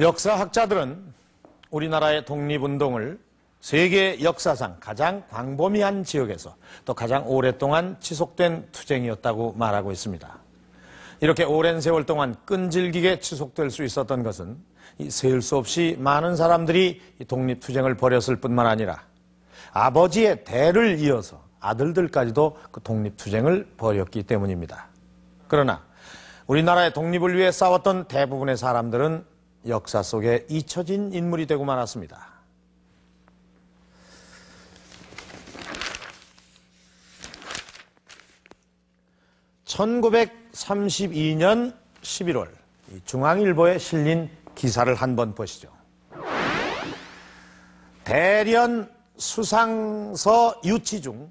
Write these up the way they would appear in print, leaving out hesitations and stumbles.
역사학자들은 우리나라의 독립운동을 세계 역사상 가장 광범위한 지역에서 또 가장 오랫동안 지속된 투쟁이었다고 말하고 있습니다. 이렇게 오랜 세월 동안 끈질기게 지속될 수 있었던 것은 셀 수 없이 많은 사람들이 독립투쟁을 벌였을 뿐만 아니라 아버지의 대를 이어서 아들들까지도 그 독립투쟁을 벌였기 때문입니다. 그러나 우리나라의 독립을 위해 싸웠던 대부분의 사람들은 역사 속에 잊혀진 인물이 되고 말았습니다. (1932년 11월) 중앙일보에 실린 기사를 한번 보시죠. 대련 수상서 유치 중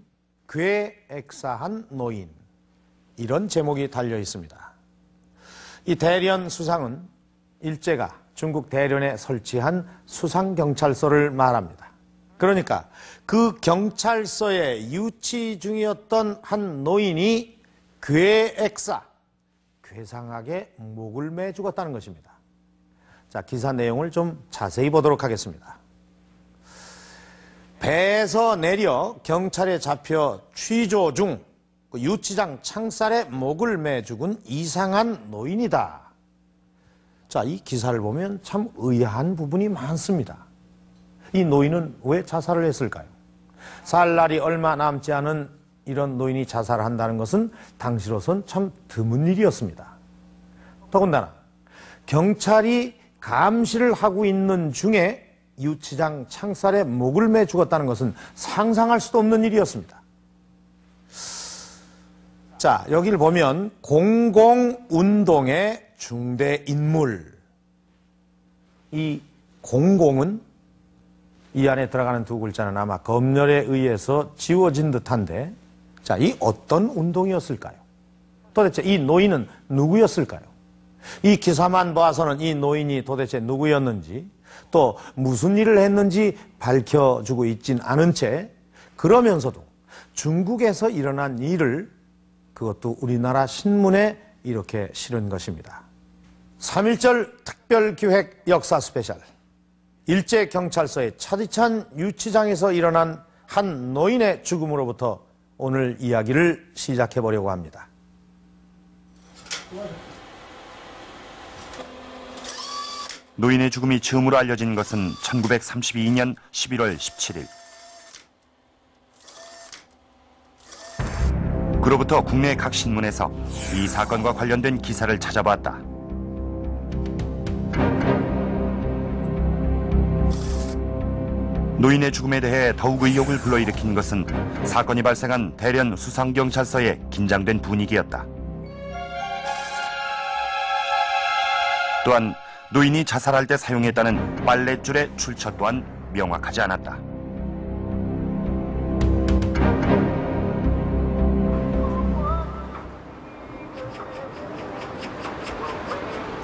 괴액사한 노인, 이런 제목이 달려 있습니다. 이 대련 수상은 일제가 중국 대련에 설치한 수상경찰서를 말합니다. 그러니까 그 경찰서에 유치 중이었던 한 노인이 괴액사, 괴상하게 목을 매 죽었다는 것입니다. 자, 기사 내용을 좀 자세히 보도록 하겠습니다. 배에서 내려 경찰에 잡혀 취조 중 유치장 창살에 목을 매 죽은 이상한 노인이다. 자, 이 기사를 보면 참 의아한 부분이 많습니다. 이 노인은 왜 자살을 했을까요? 살 날이 얼마 남지 않은 이런 노인이 자살한다는 것은 당시로선 참 드문 일이었습니다. 더군다나 경찰이 감시를 하고 있는 중에 유치장 창살에 목을 매 죽었다는 것은 상상할 수도 없는 일이었습니다. 자, 여기를 보면 공공운동의 중대 인물, 이 공공은 이 안에 들어가는 두 글자는 아마 검열에 의해서 지워진 듯한데, 자, 이 어떤 운동이었을까요? 도대체 이 노인은 누구였을까요? 이 기사만 봐서는 이 노인이 도대체 누구였는지, 또 무슨 일을 했는지 밝혀주고 있진 않은 채, 그러면서도 중국에서 일어난 일을 그것도 우리나라 신문에 이렇게 실은 것입니다. 3.1절 특별기획 역사 스페셜, 일제경찰서의 차디찬 유치장에서 일어난 한 노인의 죽음으로부터 오늘 이야기를 시작해 보려고 합니다. 노인의 죽음이 처음으로 알려진 것은 1932년 11월 17일. 그로부터 국내 각 신문에서 이 사건과 관련된 기사를 찾아봤다. 노인의 죽음에 대해 더욱 의혹을 불러일으킨 것은 사건이 발생한 대련 수상경찰서의 긴장된 분위기였다. 또한 노인이 자살할 때 사용했다는 빨랫줄의 출처 또한 명확하지 않았다.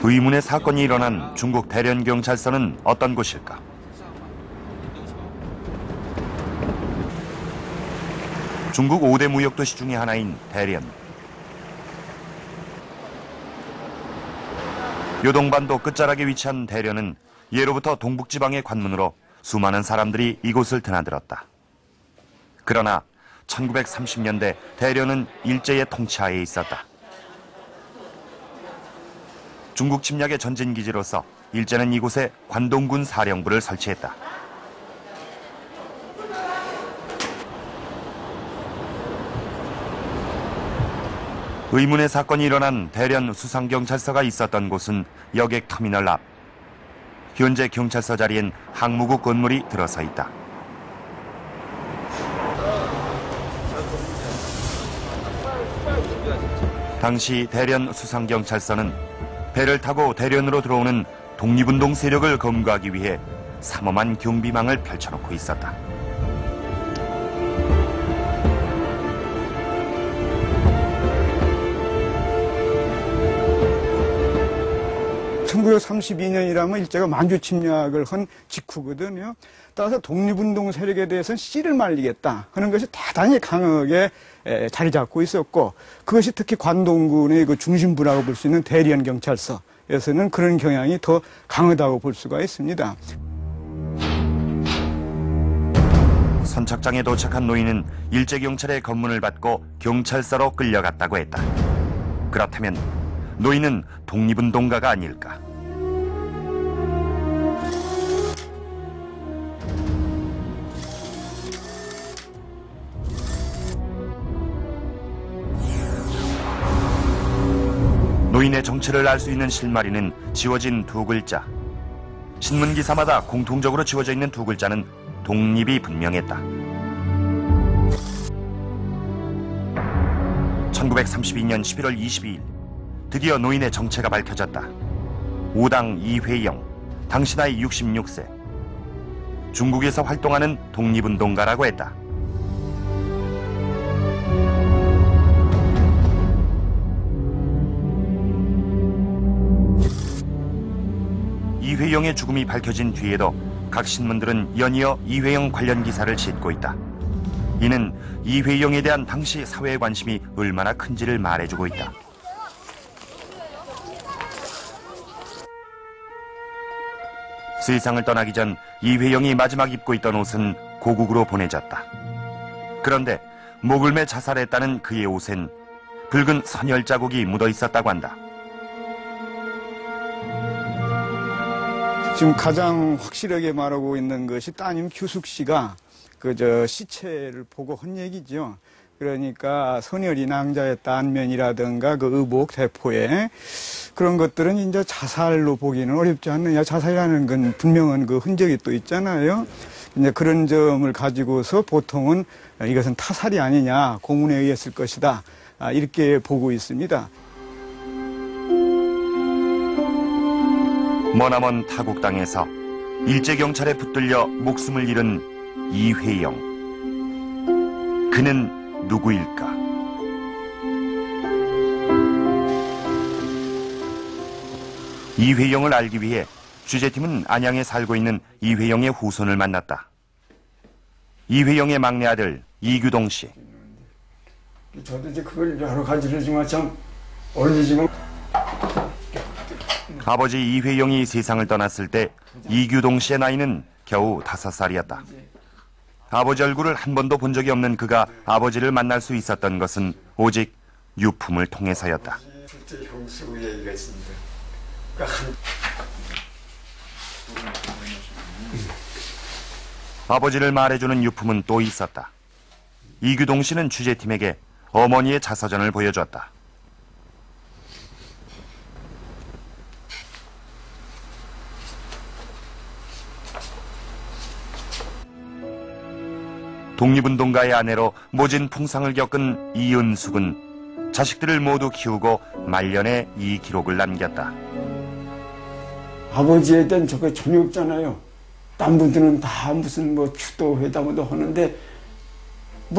의문의 사건이 일어난 중국 대련경찰서는 어떤 곳일까? 중국 5대 무역도시 중의 하나인 대련. 요동반도 끝자락에 위치한 대련은 예로부터 동북지방의 관문으로 수많은 사람들이 이곳을 드나들었다. 그러나 1930년대 대련은 일제의 통치하에 있었다. 중국 침략의 전진기지로서 일제는 이곳에 관동군 사령부를 설치했다. 의문의 사건이 일어난 대련 수상경찰서가 있었던 곳은 여객터미널 앞. 현재 경찰서 자리엔 항무국 건물이 들어서 있다. 당시 대련 수상경찰서는 배를 타고 대련으로 들어오는 독립운동 세력을 검거하기 위해 삼엄한 경비망을 펼쳐놓고 있었다. 1932년이라면 일제가 만주 침략을 한 직후거든요. 따라서 독립운동 세력에 대해서는 씨를 말리겠다 하는 것이 대단히 강하게 자리 잡고 있었고, 그것이 특히 관동군의 그 중심부라고 볼 수 있는 대련경찰서, 쪽에서는 그런 경향이 더 강하다고 볼 수가 있습니다. 선착장에 도착한 노인은 일제경찰의 검문을 받고 경찰서로 끌려갔다고 했다. 그렇다면 노인은 독립운동가가 아닐까? 노인의 정체를 알 수 있는 실마리는 지워진 두 글자. 신문기사마다 공통적으로 지워져 있는 두 글자는 독립이 분명했다. 1932년 11월 22일 드디어 노인의 정체가 밝혀졌다. 오당 이회영, 당시 나이 66세. 중국에서 활동하는 독립운동가라고 했다. 이회영의 죽음이 밝혀진 뒤에도 각 신문들은 연이어 이회영 관련 기사를 싣고 있다. 이는 이회영에 대한 당시 사회의 관심이 얼마나 큰지를 말해주고 있다. 세상을 떠나기 전 이회영이 마지막 입고 있던 옷은 고국으로 보내졌다. 그런데 목을 매 자살했다는 그의 옷엔 붉은 선혈 자국이 묻어 있었다고 한다. 지금 가장 확실하게 말하고 있는 것이 따님 규숙 씨가 시체를 보고 한 얘기죠. 그러니까 선혈이 낭자였다 안면이라든가 그 의복, 대포에 그런 것들은 이제 자살로 보기는 어렵지 않느냐. 자살이라는 건 분명한 그 흔적이 또 있잖아요. 이제 그런 점을 가지고서 보통은 이것은 타살이 아니냐, 고문에 의했을 것이다. 이렇게 보고 있습니다. 머나먼 타국 땅에서 일제경찰에 붙들려 목숨을 잃은 이회영. 그는 누구일까? 이회영을 알기 위해 취재팀은 안양에 살고 있는 이회영의 후손을 만났다. 이회영의 막내 아들 이규동 씨. 저도 이제 그걸 여러 가지를 지금 참 어울리지만 아버지 이회영이 세상을 떠났을 때 이규동 씨의 나이는 겨우 5살이었다. 아버지 얼굴을 한 번도 본 적이 없는 그가 아버지를 만날 수 있었던 것은 오직 유품을 통해서였다. 실제 형수 얘기가 있습니다. 아버지를 말해주는 유품은 또 있었다. 이규동 씨는 취재팀에게 어머니의 자서전을 보여줬다. 독립운동가의 아내로 모진 풍상을 겪은 이은숙은 자식들을 모두 키우고 말년에 이 기록을 남겼다. 아버지에 대한 저게 전혀 없잖아요. 딴 분들은 다 무슨 뭐 추도 회담도 하는데